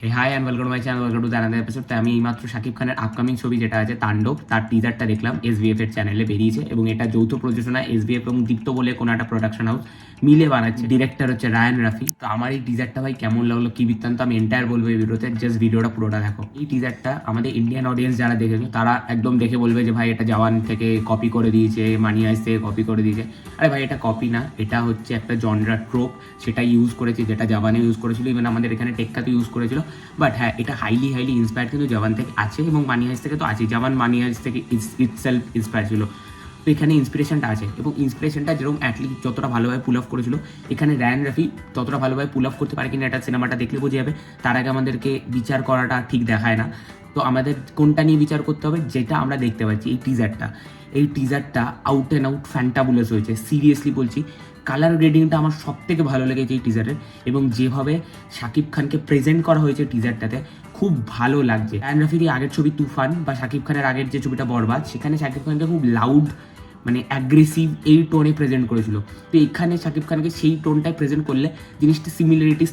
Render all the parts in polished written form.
High and welcome to my channel, welcome to the another episode. তো আমি এইমাত্র শাকিব খানের আপকামিং ছবি যেটা আছে তাণ্ডব, তার টিজারটা দেখলাম। এসবিএফ এর চ্যানেলে বেরিয়েছে এবং এটা যৌথ প্রযোজনা এসবিএফ এবং দীপ্ত বলে কোনো একটা প্রোডাকশন হাউস মিলে বানাচ্ছে। ডিরেক্টর হচ্ছে রায়ান রাফি। তো আমার এই টিজারটা ভাই কেমন লাগলো, কি বৃত্তান্ত, আমি এন্টায়ার বলবো এই ভিডিওতে। জাস্ট ভিডিওটা পুরোটা দেখো। এই টিজারটা আমাদের ইন্ডিয়ান অডিয়েন্স যারা দেখেছে তারা একদম দেখে বলবে যে ভাই এটা জওয়ান থেকে কপি করে দিয়েছে, মানি হাইস্ট থেকে কপি করে দিয়েছে। আরে ভাই এটা কপি না, এটা হচ্ছে একটা জনরা ট্রোপ, সেটা ইউজ করেছে যেটা জওয়ানে ইউজ করেছিল, ইভেন আমাদের এখানে টেক্কাতে ইউজ করেছিল। বাট হ্যাঁ, এটা হাইলি ইন্সপায়ার্ড কিন্তু জওয়ান থেকে আছে এবং মানি হাইস্ট থেকে তো আছে। জওয়ান মানি হাইস্ট থেকে ইটসেলফ ইন্সপায়ার ছিল। তো এখানে ইন্সপিরেশনটা আছে এবং ইন্সপিরেশনটা যেরকম অ্যাটলিস্ট যতটা ভালোভাবে পুল অফ করেছিল, এখানে রায়ান রাফি ততটা ভালোভাবে পুল অফ করতে পারে কিনা এটা সিনেমাটা দেখলে বোঝা যাবে। তার আগে আমাদেরকে বিচার করাটা ঠিক দেখায় না। তো আমাদের কোনটা নিয়ে বিচার করতে হবে, যেটা আমরা দেখতে পাচ্ছি এই টিজারটা আউট অ্যান্ড আউট ফ্যান্টাবুলাস হয়েছে। সিরিয়াসলি বলছি, কালার গ্রেডিংটা আমার সব থেকে ভালো লেগেছে এই টিজারের, এবং যেভাবে শাকিব খানকে প্রেজেন্ট করা হয়েছে টিজারটাতে খুব ভালো লাগছে। রায়ান রাফির আগের ছবি তুফান বা শাকিব খানের আগের যে ছবিটা বরবাদ, সেখানে শাকিব খানকে খুব লাউড মানে অ্যাগ্রেসিভ এই টোনে প্রেজেন্ট করেছিল। তো এখানে শাকিব খানকে সেই টোনটাই প্রেজেন্ট করলে জিনিসটা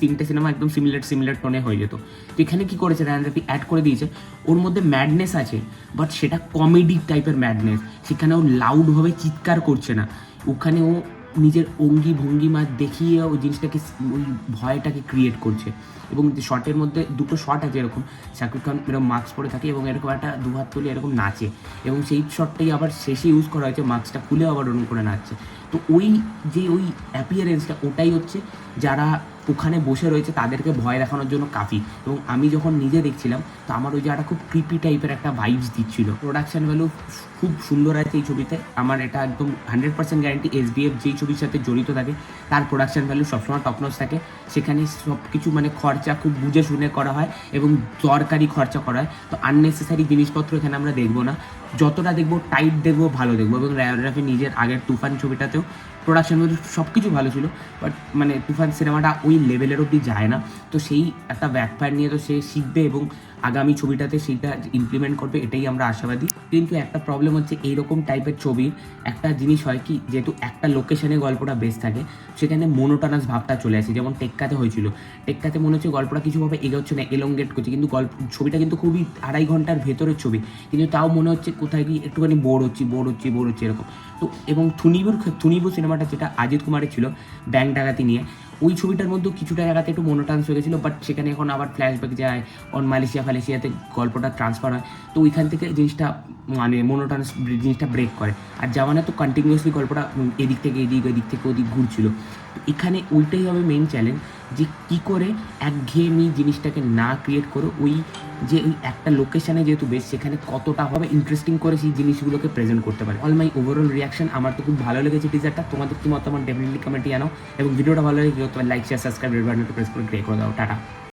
তিনটে সিনেমা একদম সিমিলার টোনে হয়ে যেত। তো এখানে কি করেছে রায়ান রাফি, অ্যাড করে দিয়েছে ওর মধ্যে ম্যাডনেস আছে, বাট সেটা কমেডি টাইপের ম্যাডনেস। সেখানে ও লাউডভাবে চিৎকার করছে না, ওখানে ও নিজের অঙ্গি ভঙ্গিমা দেখিয়ে ওই জিনিসটাকে, ওই ভয়টাকে ক্রিয়েট করছে। এবং শর্টের মধ্যে দুটো শট আছে এরকম, শাকিব খান এরকম মাস্ক পরে থাকে এবং এরকম একটা দুহাত তুলে এরকম নাচে, এবং সেই শটটাই আবার শেষে ইউজ করা হয়েছে, মাস্কটা খুলে আবার ওরকম করে নাচছে। তো ওই অ্যাপিয়ারেন্সটা ওটাই হচ্ছে যারা ওখানে বসে রয়েছে তাদেরকে ভয় দেখানোর জন্য কাফি। এবং আমি যখন নিজে দেখছিলাম তো আমার ওই জায়গাটা খুব ক্রিপি টাইপের একটা ভাইবস দিচ্ছিল। প্রোডাকশন ভ্যালু খুব সুন্দর আছে এই ছবিতে, আমার এটা একদম 100% গ্যারান্টি। এসবিএফ যেই ছবির সাথে জড়িত থাকে তার প্রোডাকশন ভ্যালু সবসময় টপনচ থাকে। সেখানে সব কিছু মানে খরচা খুব বুঝে শুনে করা হয় এবং দরকারি খরচা করা হয়। তো আননেসেসারি জিনিসপত্র এখানে আমরা দেখবো না, যতটা দেখবো টাইট দেখবো, ভালো দেখবো। এবং রায়ান রাফি নিজের আগের তুফান ছবিটাতেও প্রোডাকশন ভ্যালু সব কিছু ভালো ছিল, বাট মানে তুফান সিনেমাটা ওই লেভেলের অবধি যায় না। তো সেই একটা ব্যাকফায়ার নিয়ে তো সে শিখবে এবং আগামী ছবিটাতে সেইটা ইমপ্লিমেন্ট করবে, এটাই আমরা আশাবাদী। কিন্তু একটা প্রবলেম হচ্ছে এইরকম টাইপের ছবির একটা জিনিস হয় কি, যেহেতু একটা লোকেশনে গল্পটা বেস থাকে, সেখানে মোনোটানাস ভাবটা চলে আসে। যেমন টেক্কাতে হয়েছিল, টেক্কাতে মনে হচ্ছে গল্পটা কিছুভাবে এগোচ্ছে না, এলংগেট করছে, কিন্তু ছবিটা কিন্তু খুবই 2.5 ঘন্টার ভেতরের ছবি, কিন্তু তাও মনে হচ্ছে কোথায় কি একটুখানি বোর হচ্ছি এরকম। তো এবং থুনিবু সিনেমাটা যেটা অজিত কুমারের ছিল ব্যাংক ডাকাতি নিয়ে, ওই ছবিটার মধ্যেও কিছুটা জায়গাতে একটু মোনোটান্স হয়ে গেছিলো, বাট সেখানে এখন আবার ফ্ল্যাশব্যাক যায়, মালয়েশিয়াতে গল্পটা ট্রান্সফার হয়। তো ওইখান থেকে জিনিসটা মানে মোনোটান্স জিনিসটা ব্রেক করে। আর জামানে তো কন্টিনিউয়াসলি গল্পটা এদিক থেকে ওদিক ঘুরছিল। তো এখানে ওইটাই হবে মেইন চ্যালেঞ্জ, যে কী করে একঘেয়েমি জিনিসটাকে না ক্রিয়েট করে ওই একটা লোকেশানে যেহেতু বেশ, সেখানে কতটা হবে ইন্টারেস্টিং করে সেই জিনিসগুলোকে প্রেজেন্ট করতে পারে। অল মাই ওভারঅল রিয়াকশন, আমার তো খুব ভালো লেগেছে টিজারটা। তোমাদের কি মতামত ডেফিনেটলি কমেন্টে জানাও, এবং ভিডিওটা ভালো লাগে লাইক শেয়ার সাবস্ক্রাইব বাটনটা প্রেস করে ক্লিক করে দাও। টাটা।